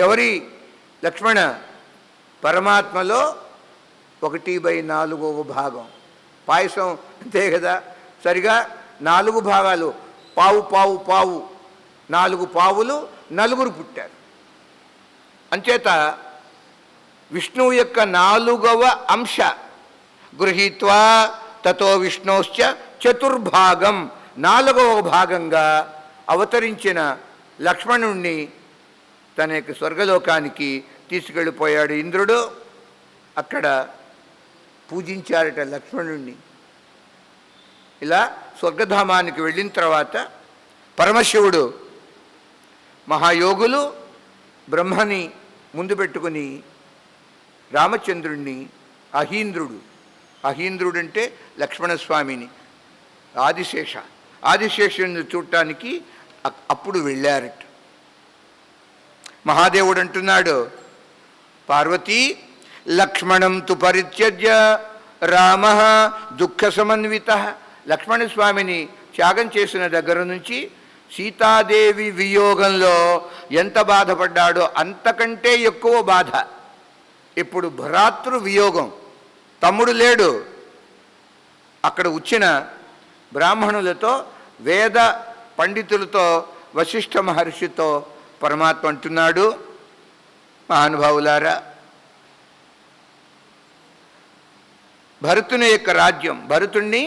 ఎవరి లక్ష్మణ? పరమాత్మలో 1/4 భాగం. పాయసం అంతే కదా, సరిగా 4 భాగాలు, పావు పావు పావు, 4 పావులు, 4 పుట్టారు. అంచేత విష్ణువు యొక్క 4వ అంశ గృహీత్వా తతో విష్ణోశ్చ చతుర్భాగం, 4వ భాగంగా అవతరించిన లక్ష్మణుణ్ణి తన యొక్క స్వర్గలోకానికి తీసుకెళ్ళిపోయాడు ఇంద్రుడు. అక్కడ పూజించారట లక్ష్మణుణ్ణి. ఇలా స్వర్గధామానికి వెళ్ళిన తర్వాత పరమశివుడు మహాయోగులు బ్రహ్మని ముందు పెట్టుకుని రామచంద్రుణ్ణి అహీంద్రుడు అంటే లక్ష్మణస్వామిని, ఆదిశేషుని చూడటానికి అప్పుడు వెళ్ళారట. మహాదేవుడు అంటున్నాడు, పార్వతీ లక్ష్మణం తు పరిత్యజ్య రామ దుఃఖ సమన్విత. లక్ష్మణస్వామిని త్యాగం చేసిన దగ్గర నుంచి సీతాదేవి వియోగంలో ఎంత బాధపడ్డాడో అంతకంటే ఎక్కువ బాధ ఇప్పుడు భ్రాతృ వియోగం. తమ్ముడు లేడు. అక్కడ వచ్చిన బ్రాహ్మణులతో, వేద పండితులతో, వశిష్ఠ మహర్షితో పరమాత్మ అంటున్నాడు, మహానుభావులారా, భరతుని యొక్క రాజ్యం, భరతుణ్ణి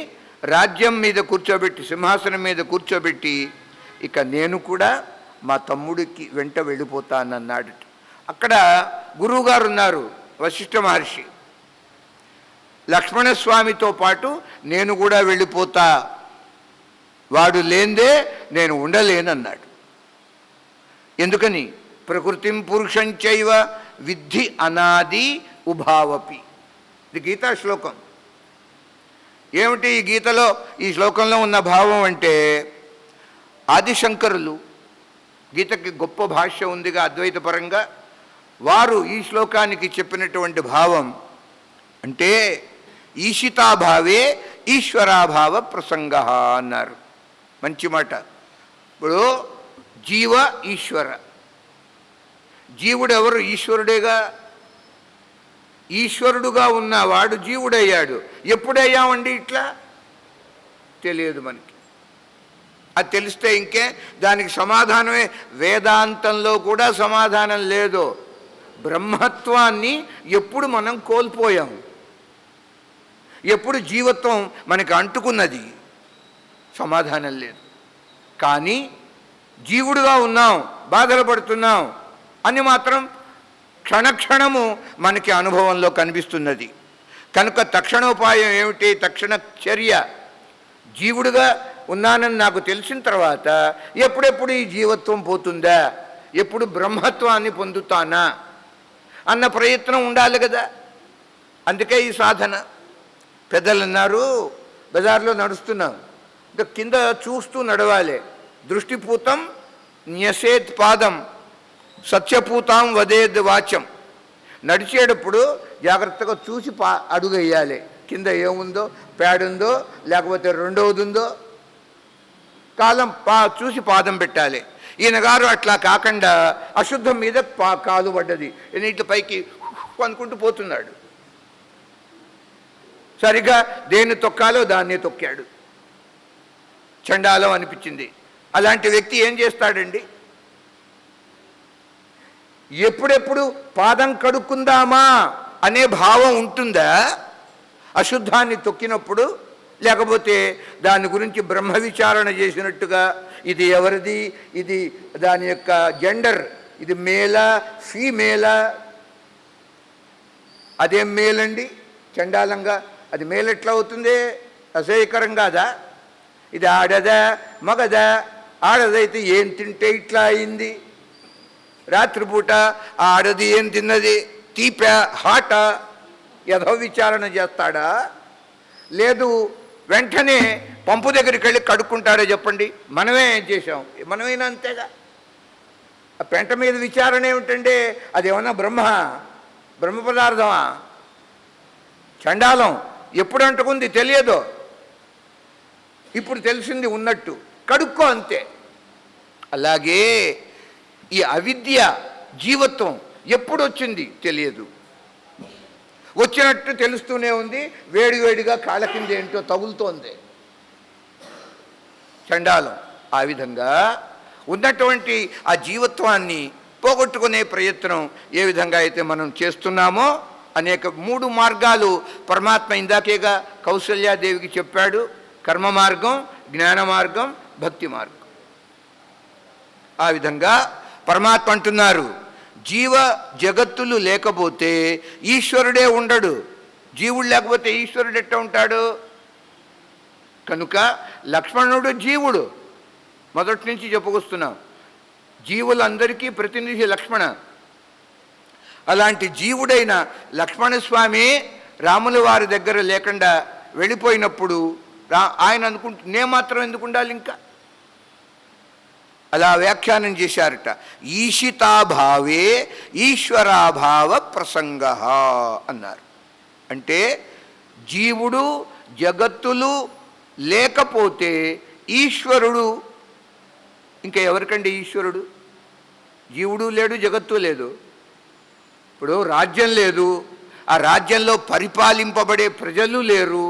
రాజ్యం మీద కూర్చోబెట్టి, సింహాసనం మీద కూర్చోబెట్టి, ఇక నేను కూడా మా తమ్ముడికి వెంట వెళ్ళిపోతానన్నాడు. అక్కడ గురువుగారు ఉన్నారు, వశిష్ఠ మహర్షి. లక్ష్మణస్వామితో పాటు నేను కూడా వెళ్ళిపోతా, వాడు లేందే నేను ఉండలేనన్నాడు. ఎందుకని? ప్రకృతిం పురుషంచైవ విద్ధి అనాది ఉభావపి. ఇది గీతా శ్లోకం. ఏమిటి ఈ గీతలో, ఈ శ్లోకంలో ఉన్న భావం అంటే, ఆదిశంకరులు, గీతకి గొప్ప భాష్య ఉందిగా అద్వైత పరంగా, వారు ఈ శ్లోకానికి చెప్పినటువంటి భావం అంటే ఈశితాభావే ఈశ్వరాభావ ప్రసంగ అన్నారు. మంచి మాట. ఇప్పుడు జీవ ఈశ్వర, జీవుడు ఎవరు? ఈశ్వరుడేగా. ఈశ్వరుడుగా ఉన్నవాడు జీవుడయ్యాడు. ఎప్పుడయ్యామండి ఇట్లా? తెలియదు మనకి. అది తెలిస్తే ఇంకే దానికి సమాధానమే. వేదాంతంలో కూడా సమాధానం లేదు. బ్రహ్మత్వాన్ని ఎప్పుడు మనం కోల్పోయాం, ఎప్పుడు జీవత్వం మనకి అంటుకున్నది, సమాధానం లేదు. కానీ జీవుడుగా ఉన్నాం, బాధలు పడుతున్నాం అని మాత్రం క్షణక్షణము మనకి అనుభవంలో కనిపిస్తున్నది. కనుక తక్షణోపాయం ఏమిటి? తక్షణ చర్య. జీవుడుగా ఉన్నానని నాకు తెలిసిన తర్వాత ఎప్పుడెప్పుడు ఈ జీవత్వం పోతుందా, ఎప్పుడు బ్రహ్మత్వాన్ని పొందుతానా అన్న ప్రయత్నం ఉండాలి కదా. అందుకే ఈ సాధన. పెద్దలు అన్నారు, బజార్లో నడుస్తున్నాం, కింద చూస్తూ నడవాలి. దృష్టిపూతం న్యసేత్ పాదం, సత్యపూతాం వదేద్ వాచం. నడిచేటప్పుడు జాగ్రత్తగా చూసి అడుగు వేయాలి. కింద ఏముందో, పేడుందో, లేకపోతే రెండవది ఉందో, కాలం చూసి పాదం పెట్టాలి. ఈయన గారు అట్లా కాకుండా అశుద్ధం మీద కాలు పడ్డది, నీటి పైకి అనుకుంటూ పోతున్నాడు. సరిగా దేన్ని తొక్కాలో దాన్నే తొక్కాడు. చండాలం అనిపించింది. అలాంటి వ్యక్తి ఏం చేస్తాడండి? ఎప్పుడెప్పుడు పాదం కడుక్కుందామా అనే భావం ఉంటుందా అశుద్ధాన్ని తొక్కినప్పుడు? లేకపోతే దాని గురించి బ్రహ్మ విచారణ చేసినట్టుగా ఇది ఎవరిది, ఇది దాని యొక్క జెండర్, ఇది మేలా ఫీమేలా? అదేం మేలండి? చండాలంగా అది మేలు ఎట్లా అవుతుంది? అసహ్యకరం కాదా? ఇది ఆడదా మగదా? ఆడదైతే ఏం తింటే ఇట్లా అయింది? రాత్రిపూట ఆడది ఏం తిన్నది? తీపా హాటా? యథో విచారణ చేస్తాడా? లేదు వెంటనే పంపు దగ్గరికి వెళ్ళి కడుక్కుంటాడో చెప్పండి? మనమే ఏం చేసాం? మనమైనా అంతేగా. ఆ పెంట మీద విచారణ ఏమిటంటే అదేమన్నా బ్రహ్మ పదార్థమా? చండాలం. ఎప్పుడు అంటుకుంది తెలియదు, ఇప్పుడు తెలిసింది ఉన్నట్టు కడుక్కో అంతే. అలాగే ఈ అవిద్య జీవత్వం ఎప్పుడు వచ్చింది తెలియదు, వచ్చినట్టు తెలుస్తూనే ఉంది, వేడివేడిగా కాళ్ళ కింద ఏంటో తగులుతోంది చండాలం. ఆ విధంగా ఉన్నటువంటి ఆ జీవత్వాన్ని పోగొట్టుకునే ప్రయత్నం ఏ విధంగా అయితే మనం చేస్తున్నామో అనేక 3 మార్గాలు పరమాత్మ ఇందాకేగా కౌసల్యాదేవికి చెప్పాడు. కర్మ మార్గం, జ్ఞాన మార్గం, భక్తి మార్గం. ఆ విధంగా పరమాత్మ అంటున్నారు, జీవ జగత్తులు లేకపోతే ఈశ్వరుడే ఉండడు. జీవుడు లేకపోతే ఈశ్వరుడు ఎట్లా ఉంటాడు? కనుక లక్ష్మణుడు జీవుడు, మొదటి నుంచి చెప్పుకొస్తున్నాం. జీవులందరికీ ప్రతినిధి లక్ష్మణ. అలాంటి జీవుడైన లక్ష్మణస్వామి రాముల వారి దగ్గర లేకుండా వెళ్ళిపోయినప్పుడు ఆయన నే మాత్రం ఎందుకు ఉండాలి ఇంకా? అలా వ్యాఖ్యానం చేశారట. ఈశితాభావే ఈశ్వరాభావ ప్రసంగ అన్నారు. అంటే జీవుడు జగత్తులు లేకపోతే ఈశ్వరుడు, ఇంకా ఎవరికండి ఈశ్వరుడు? జీవుడు లేడు, జగత్తు లేదు. ఇప్పుడు రాజ్యం లేదు, ఆ రాజ్యంలో పరిపాలింపబడే ప్రజలు లేరు.